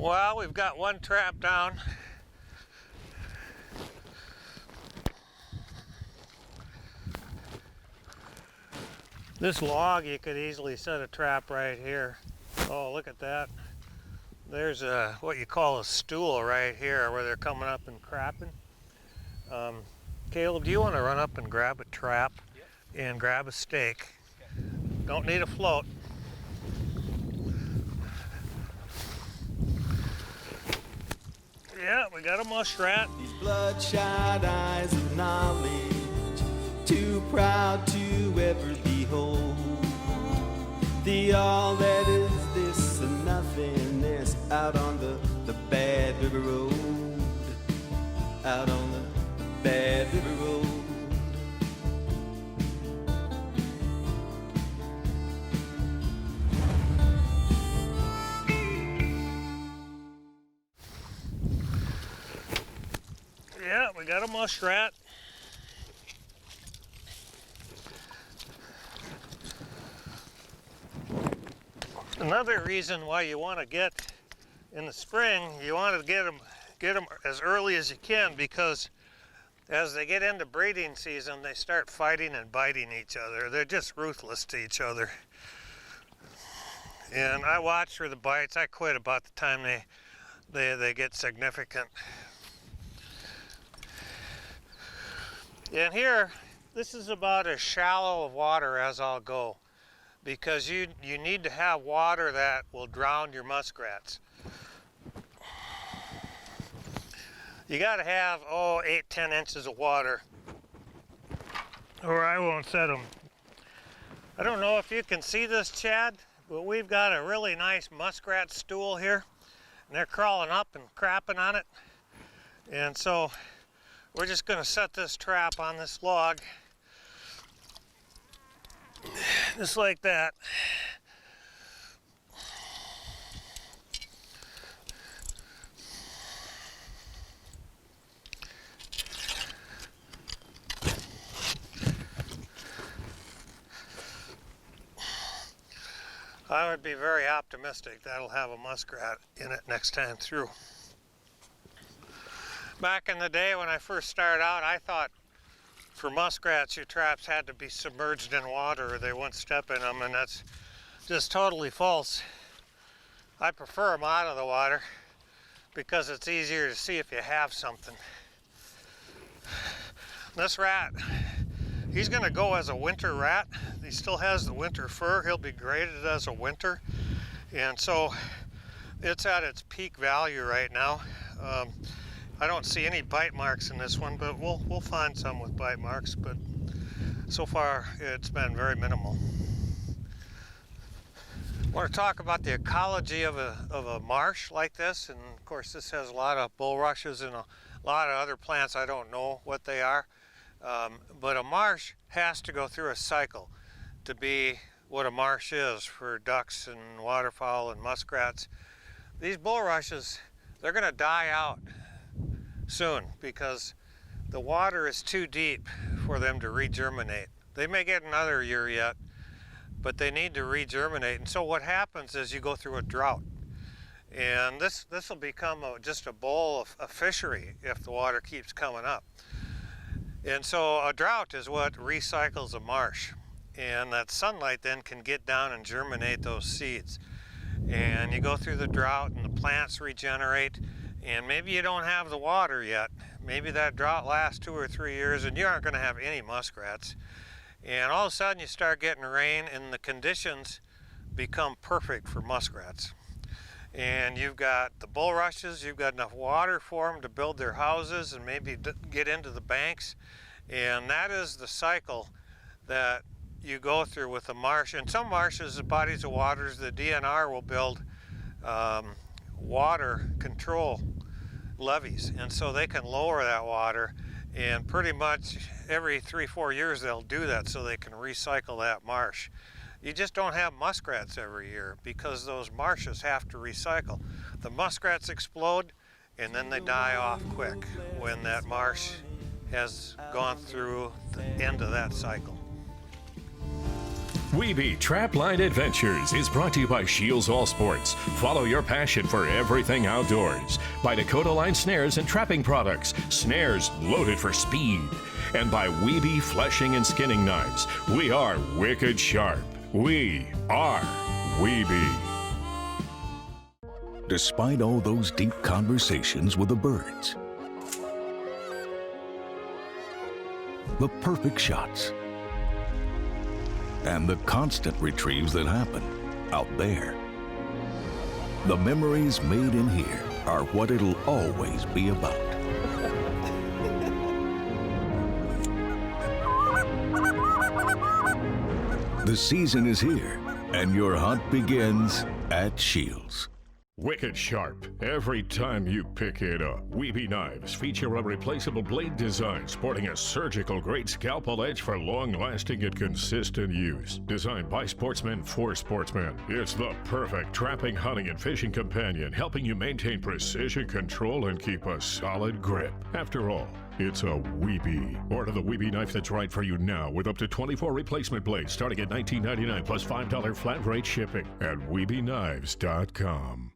Well, we've got one trap down. This log, you could easily set a trap right here. Oh, look at that. There's what you call a stool right here where they're coming up and crapping. Caleb, do you want to run up and grab a trap? Yep. And grab a stake? Okay. Don't need a float. Yeah, we got a muskrat. These bloodshot eyes of knowledge, too proud to ever behold. The all that is this and nothingness out on the bad river road. Out on the bad river road. Yeah, we got a muskrat. Another reason why you want to get in the spring, you want to get them as early as you can, because as they get into breeding season, they start fighting and biting each other. They're just ruthless to each other. And I watch for the bites. I quit about the time they get significant. And here, this is about as shallow of water as I'll go, because you need to have water that will drown your muskrats. You got to have, 8-10 inches of water, or I won't set them. I don't know if you can see this, Chad, but we've got a really nice muskrat stool here, and they're crawling up and crapping on it. And so we're just going to set this trap on this log, just like that. I would be very optimistic that'll have a muskrat in it next time through. Back in the day when I first started out, I thought for muskrats your traps had to be submerged in water or they wouldn't step in them, and that's just totally false. I prefer them out of the water because it's easier to see if you have something. This rat, he's going to go as a winter rat. He still has the winter fur. He'll be graded as a winter, and so it's at its peak value right now. I don't see any bite marks in this one, but we'll find some with bite marks, but so far it's been very minimal. I want to talk about the ecology of a marsh like this, and of course this has a lot of bulrushes and a lot of other plants. I don't know what they are, but a marsh has to go through a cycle to be what a marsh is for ducks and waterfowl and muskrats. These bulrushes, they're going to die out soon because the water is too deep for them to regerminate. They may get another year yet, but they need to regerminate. And so what happens is you go through a drought, and this will become just a bowl of a fishery if the water keeps coming up. And so a drought is what recycles a marsh, and that sunlight then can get down and germinate those seeds. And you go through the drought and the plants regenerate, and maybe you don't have the water yet. Maybe that drought lasts 2 or 3 years and you aren't going to have any muskrats. And all of a sudden you start getting rain and the conditions become perfect for muskrats. And you've got the bulrushes, you've got enough water for them to build their houses and maybe get into the banks. And that is the cycle that you go through with a marsh. In some marshes, the bodies of waters, the DNR will build water control levees, and so they can lower that water, and pretty much every 3-4 years they'll do that so they can recycle that marsh. You just don't have muskrats every year because those marshes have to recycle. The muskrats explode and then they die off quick when that marsh has gone through the end of that cycle. Wiebe Trapline Adventures is brought to you by Shields All Sports. Follow your passion for everything outdoors. By Dakota Line Snares and Trapping Products. Snares loaded for speed. And by Wiebe Fleshing and Skinning Knives. We are wicked sharp. We are Wiebe. Despite all those deep conversations with the birds, the perfect shots, and the constant retrieves that happen out there, the memories made in here are what it'll always be about. The season is here, and your hunt begins at Shields. Wicked sharp every time you pick it up. Wiebe knives feature a replaceable blade design sporting a surgical grade scalpel edge for long-lasting and consistent use. Designed by sportsmen for sportsmen, it's the perfect trapping, hunting, and fishing companion, helping you maintain precision control and keep a solid grip. After all, it's a Wiebe. Order the Wiebe knife that's right for you now with up to 24 replacement blades starting at $19.99 plus $5 flat rate shipping at WiebeKnives.com.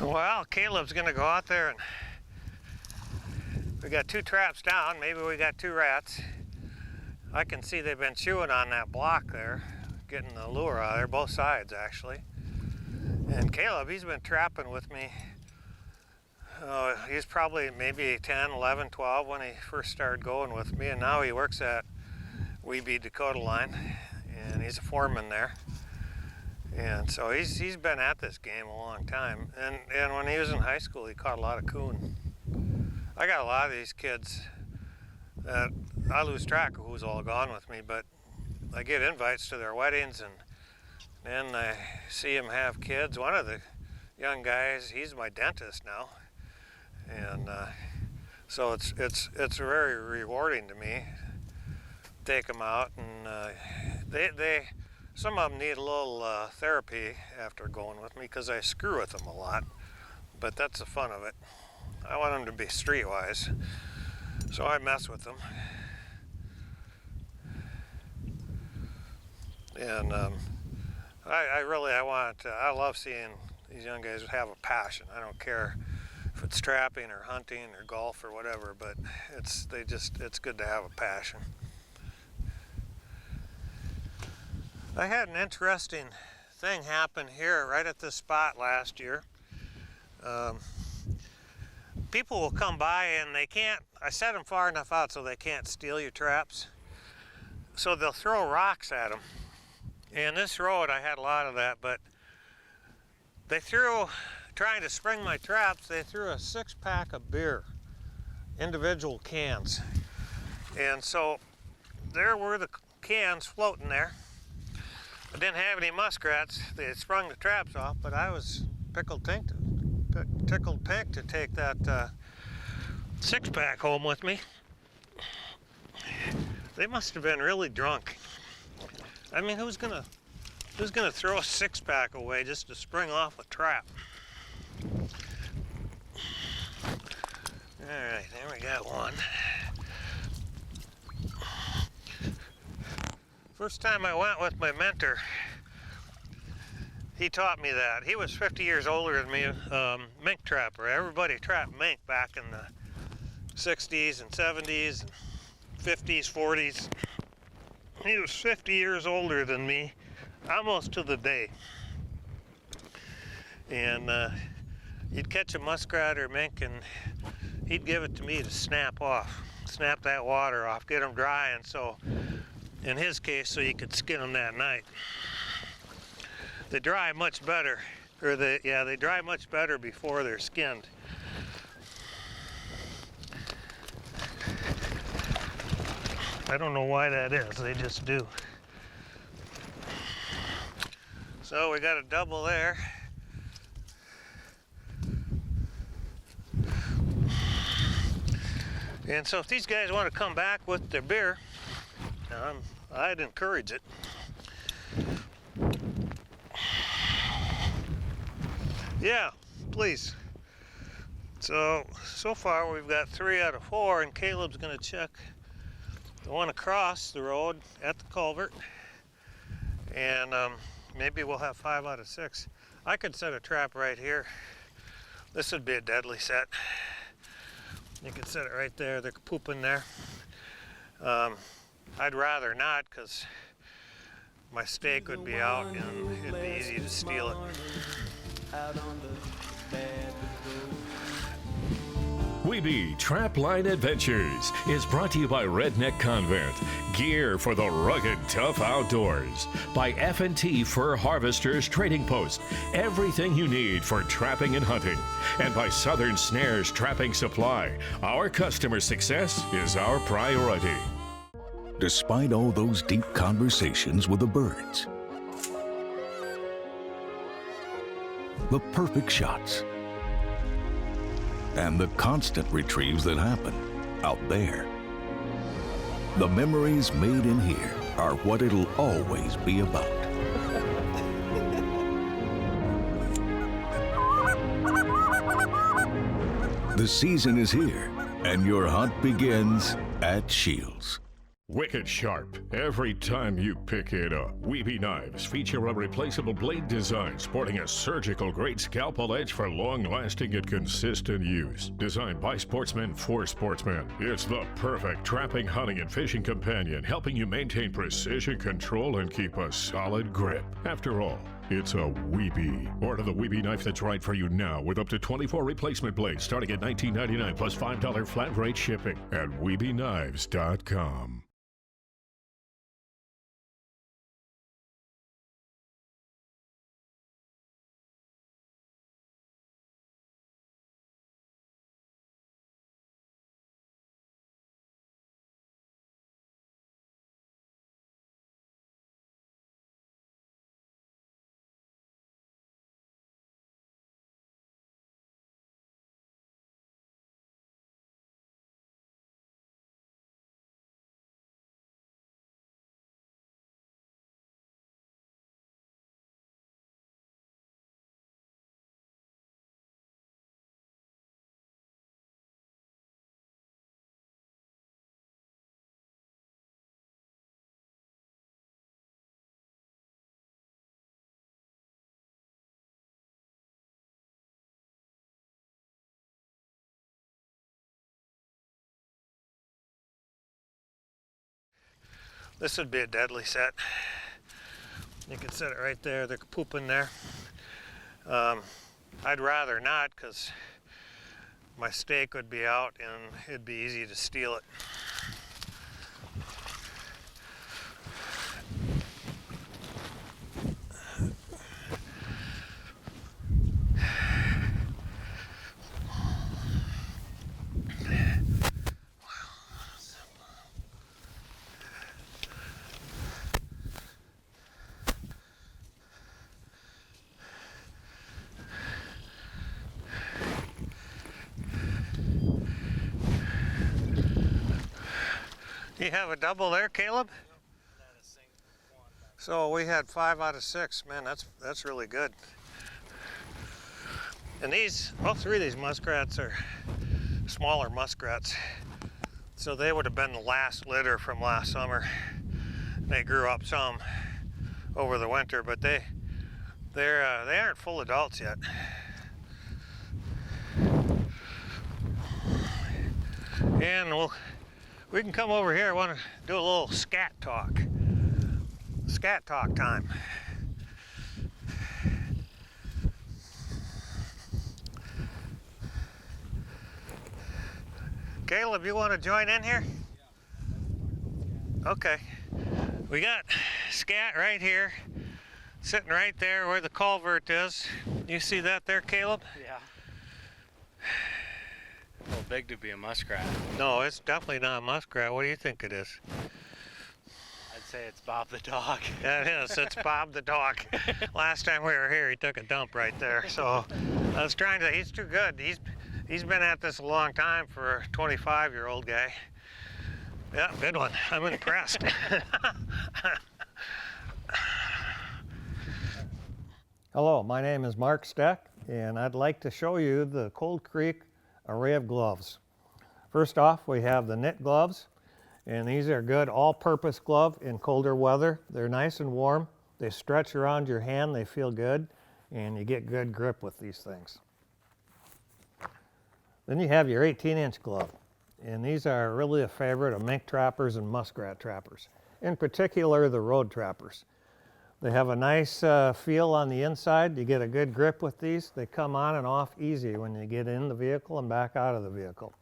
Well, Caleb's gonna go out there and we got 2 traps down, maybe we got 2 rats. I can see they've been chewing on that block there, getting the lure out of there, both sides actually. And Caleb, he's been trapping with me. He's probably maybe 10, 11, 12 when he first started going with me, and now he works at Wiebe Dakota Line, and he's a foreman there. And so he's been at this game a long time. And when he was in high school, he caught a lot of coon. I got a lot of these kids that I lose track of who's all gone with me, but I get invites to their weddings, and then I see them have kids. One of the young guys, he's my dentist now. And so it's very rewarding to me. Take them out, and some of them need a little therapy after going with me because I screw with them a lot, but that's the fun of it. I want them to be streetwise, so I mess with them. And I love seeing these young guys have a passion. I don't care if it's trapping or hunting or golf or whatever, but it's good to have a passion. I had an interesting thing happen here right at this spot last year. People will come by and I set them far enough out so they can't steal your traps. So they'll throw rocks at them. And this road, I had a lot of that, but trying to spring my traps, they threw a 6-pack of beer, individual cans. And so there were the cans floating there. I didn't have any muskrats. They had sprung the traps off, but I was tickled pink to take that 6-pack home with me. They must have been really drunk. I mean, who's gonna throw a 6-pack away just to spring off a trap? All right, there we got one. First time I went with my mentor, he taught me that. He was 50 years older than me, mink trapper. Everybody trapped mink back in the 60s and 70s and 50s, 40s. He was 50 years older than me, almost to the day. And you'd catch a muskrat or mink and he'd give it to me to snap that water off, get them dry, and so in his case, so you could skin them that night. They dry much better, or they dry much better before they're skinned. I don't know why that is, they just do. So we got a double there. And so if these guys want to come back with their beer, I'd encourage it. Yeah, please. So far we've got 3 out of 4, and Caleb's gonna check the one across the road at the culvert. And maybe we'll have 5 out of 6. I could set a trap right here. This would be a deadly set. You can set it right there. They're pooping there. I'd rather not, because my steak would be out and it'd be easy to steal it. Wiebe Trapline Adventures is brought to you by Redneck Convent, gear for the rugged, tough outdoors. By F&T Fur Harvesters Trading Post, everything you need for trapping and hunting. And by Southern Snares Trapping Supply, our customer success is our priority. Despite all those deep conversations with the birds, the perfect shots, and the constant retrieves that happen out there, the memories made in here are what it'll always be about. The season is here, and your hunt begins at Shields. Wicked sharp every time you pick it up. Wiebe knives feature a replaceable blade design sporting a surgical grade scalpel edge for long-lasting and consistent use. Designed by sportsmen for sportsmen, it's the perfect trapping, hunting, and fishing companion, helping you maintain precision control and keep a solid grip. After all, it's a Wiebe. Order the Wiebe knife that's right for you now with up to 24 replacement blades starting at $19.99 plus $5 flat rate shipping at WiebeKnives.com. This would be a deadly set. You can set it right there. They're pooping there. I'd rather not, because my steak would be out and it'd be easy to steal it. You have a double there, Caleb? So we had 5 out of 6. Man, that's really good. And all 3 of these muskrats are smaller muskrats. So they would have been the last litter from last summer. They grew up some over the winter, but they aren't full adults yet. And we can come over here. I want to do a little scat talk. Scat talk time. Caleb, you want to join in here? Okay. We got Scat right here, sitting right there where the culvert is. You see that there, Caleb? Yeah. A little big to be a muskrat. No, it's definitely not a muskrat. What do you think it is? I'd say it's Bob the dog. Yeah, it is. It's Bob the dog. Last time we were here, he took a dump right there. So I was trying to, he's too good. He's been at this a long time for a 25-year-old guy. Yeah, good one. I'm impressed. Hello, my name is Mark Scat, and I'd like to show you the Cold Creek array of gloves. First off, we have the knit gloves, and these are good all-purpose glove in colder weather. They're nice and warm. They stretch around your hand. They feel good, and you get good grip with these things. Then you have your 18-inch glove, and these are really a favorite of mink trappers and muskrat trappers, in particular the road trappers. They have a nice feel on the inside. You get a good grip with these. They come on and off easy when you get in the vehicle and back out of the vehicle.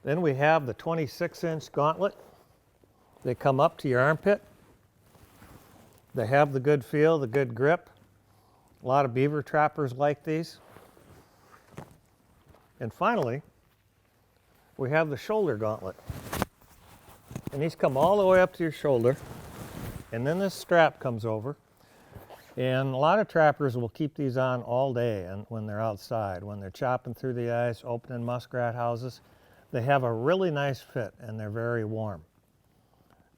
Then we have the 26-inch gauntlet. They come up to your armpit. They have the good feel, the good grip. A lot of beaver trappers like these. And finally, we have the shoulder gauntlet. And these come all the way up to your shoulder. And then this strap comes over. And a lot of trappers will keep these on all day and when they're outside, when they're chopping through the ice, opening muskrat houses. They have a really nice fit and they're very warm.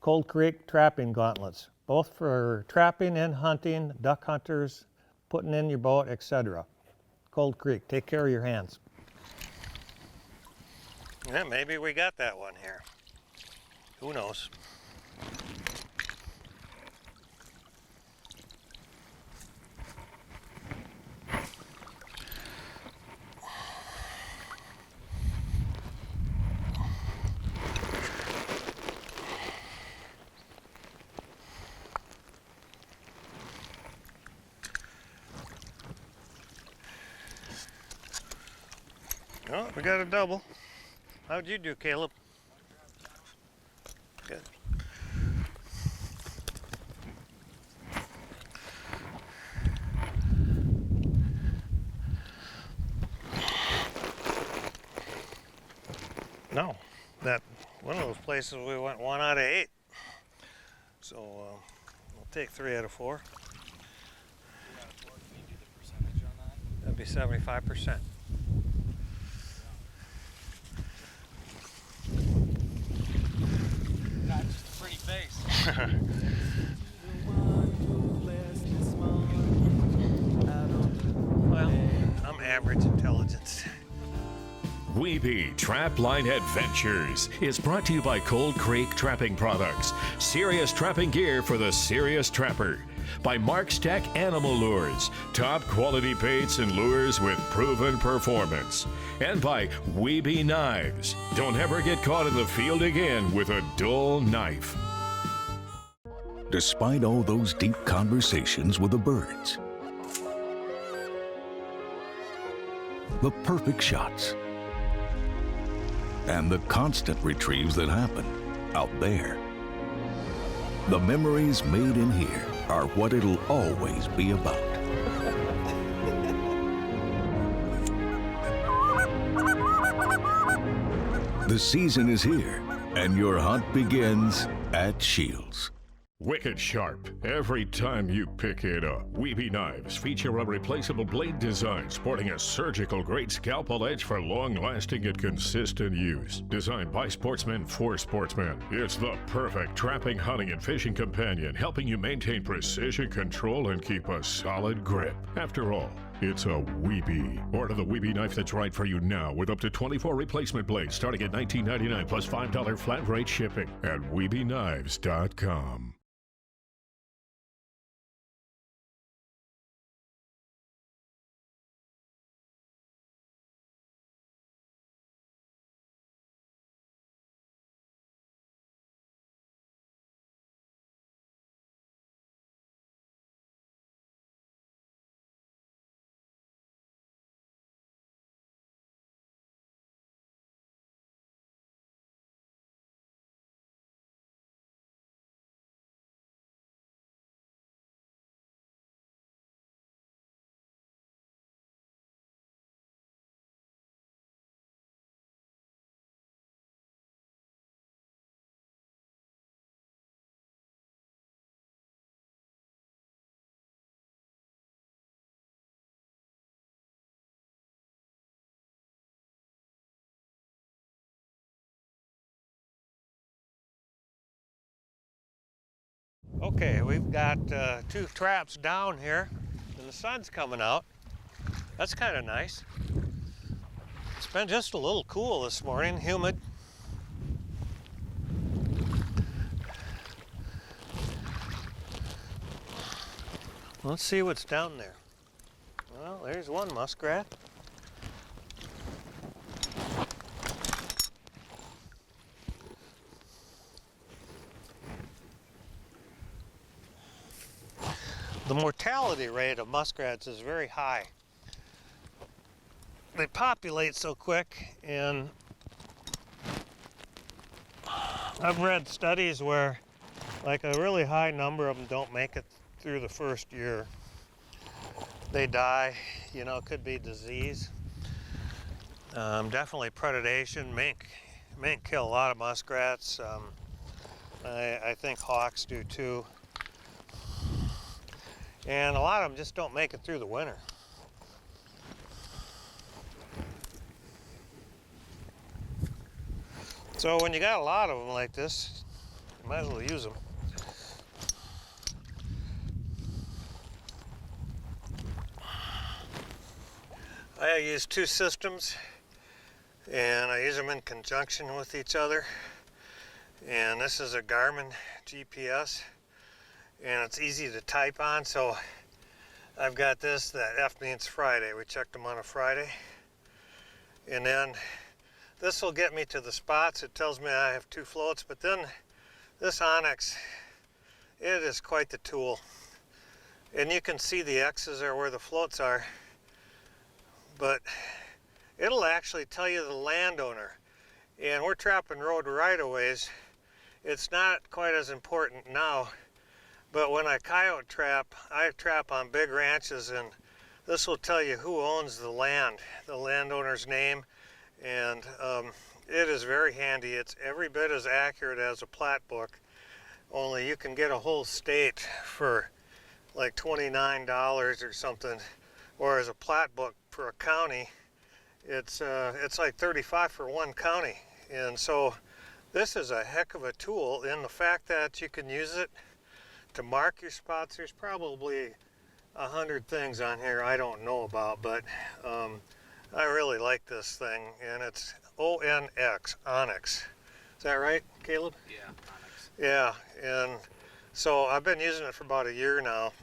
Cold Creek trapping gauntlets, both for trapping and hunting, duck hunters, putting in your boat, etc. Cold Creek, take care of your hands. Yeah, maybe we got that one here. Who knows? Oh, we got a double. How'd you do, Caleb? Good. No, that one of those places we went 1 out of 8. So we'll take 3 out of 4. Can you do the percentage on that? That'd be 75%. Not just a pretty face. Well, I'm average intelligence. Wiebe Trapline Adventures is brought to you by Cold Creek Trapping Products, serious trapping gear for the serious trapper. By Mark's Tech Animal Lures, top quality baits and lures with proven performance. And by Wiebe Knives. Don't ever get caught in the field again with a dull knife. Despite all those deep conversations with the birds, the perfect shots, and the constant retrieves that happen out there, the memories made in here are what it'll always be about. The season is here, and your hunt begins at Shields. Wicked sharp every time you pick it up. Wiebe Knives feature a replaceable blade design sporting a surgical grade scalpel edge for long-lasting and consistent use. Designed by sportsmen for sportsmen, it's the perfect trapping, hunting, and fishing companion, helping you maintain precision control and keep a solid grip. After all, it's a Wiebe. Order the Wiebe knife that's right for you now with up to 24 replacement blades starting at $19.99 plus $5 flat rate shipping at WiebeKnives.com. Okay, we've got 2 traps down here and the sun's coming out. That's kind of nice. It's been just a little cool this morning, humid. Let's see what's down there. Well, there's one muskrat. The mortality rate of muskrats is very high. They populate so quick, and I've read studies where like a really high number of them don't make it through the first year. They die, you know, it could be disease. Definitely predation. Mink kill a lot of muskrats. I think hawks do too. And a lot of them just don't make it through the winter. So when you got a lot of them like this, you might as well use them. I use 2 systems, and I use them in conjunction with each other. And this is a Garmin GPS, and it's easy to type on. So I've got this, that F means Friday. We checked them on a Friday. And then this will get me to the spots. It tells me I have 2 floats, but then this Onyx, it is quite the tool. And you can see the X's are where the floats are, but it'll actually tell you the landowner. And we're trapping road right-of-ways. It's not quite as important now, but when I coyote trap, I trap on big ranches, and this will tell you who owns the land, the landowner's name, and it is very handy. It's every bit as accurate as a plat book, only you can get a whole state for like $29 or something, whereas a plat book for a county, it's like $35 for one county. And so this is a heck of a tool in the fact that you can use it to mark your spots. There's probably 100 things on here I don't know about, but I really like this thing, and it's ONX, Onyx. Is that right, Caleb? Yeah, Onyx. Yeah, and so I've been using it for about a year now.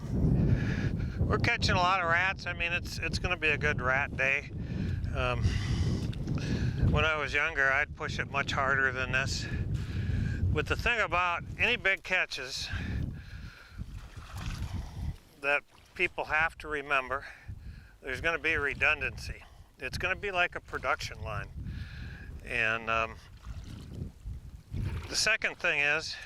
We're catching a lot of rats. I mean, it's going to be a good rat day. When I was younger, I'd push it much harder than this. But the thing about any big catches that people have to remember, there's going to be redundancy. It's going to be like a production line. And the second thing is,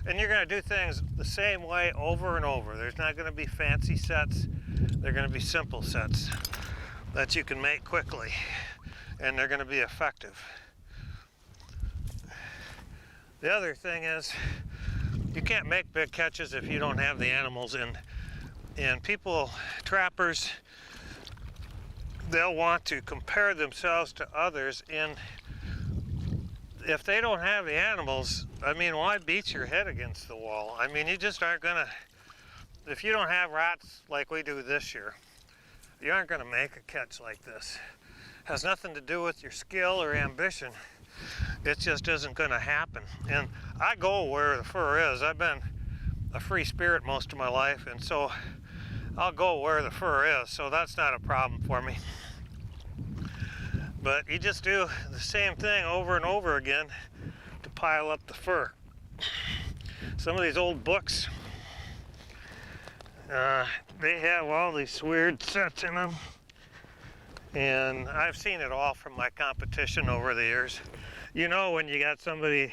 and you're going to do things the same way over and over. There's not going to be fancy sets. They're going to be simple sets that you can make quickly, and they're going to be effective. The other thing is, you can't make big catches if you don't have the animals in. And people, trappers, they'll want to compare themselves to others, and if they don't have the animals, I mean, why beat your head against the wall? I mean, you just aren't gonna, if you don't have rats like we do this year, you aren't gonna make a catch like this. It has nothing to do with your skill or ambition. It just isn't gonna happen. And I go where the fur is. I've been a free spirit most of my life, and so I'll go where the fur is, so that's not a problem for me. But you just do the same thing over and over again to pile up the fur. Some of these old books, they have all these weird sets in them. And I've seen it all from my competition over the years. You know when you got somebody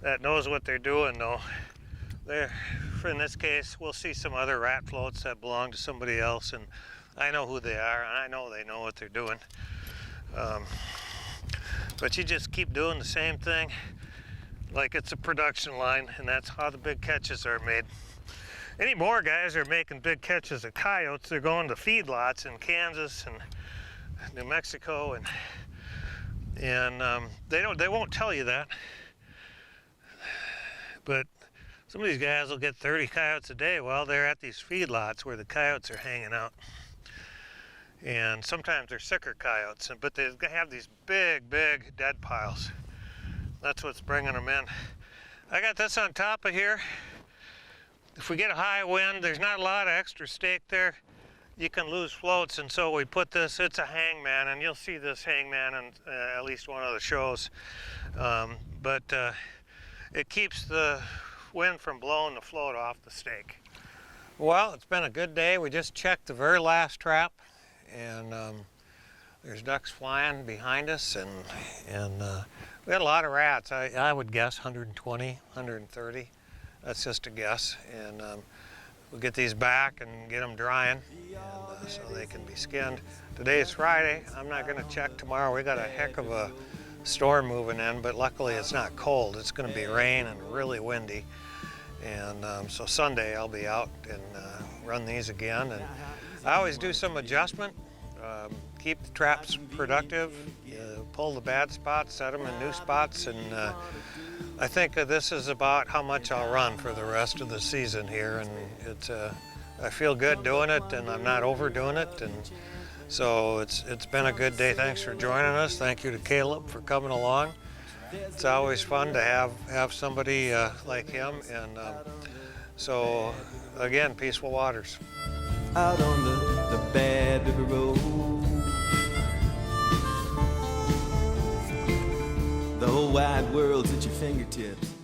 that knows what they're doing, though. In this case, we'll see some other rat floats that belong to somebody else, and I know who they are, and I know they know what they're doing. But you just keep doing the same thing like it's a production line, and that's how the big catches are made. Any more guys are making big catches of coyotes. They're going to feedlots in Kansas and New Mexico, and they won't tell you that. But Some of these guys will get 30 coyotes a day. Well, they're at these feedlots where the coyotes are hanging out. And sometimes they're sicker coyotes, but they have these big, big dead piles. That's what's bringing them in. I got this on top of here. If we get a high wind, there's not a lot of extra stake there. You can lose floats, and so we put this, it's a hangman, and you'll see this hangman in at least one of the shows. But it keeps the wind from blowing the float off the stake. Well, it's been a good day. We just checked the very last trap, and there's ducks flying behind us, and we had a lot of rats. I would guess 120, 130. That's just a guess. And we'll get these back and get them drying, and, so they can be skinned. Today is Friday. I'm not going to check tomorrow. We got a heck of a storm moving in, but luckily it's not cold. It's going to be rain and really windy. And so Sunday I'll be out and run these again. And I always do some adjustment, keep the traps productive, pull the bad spots, set them in new spots, and I think this is about how much I'll run for the rest of the season here. And it's I feel good doing it, and I'm not overdoing it, and so it's been a good day. Thanks for joining us. Thank you to Caleb for coming along. It's always fun to have somebody like him, and so again, peaceful waters. Out on the bad river road, the whole wide world's at your fingertips.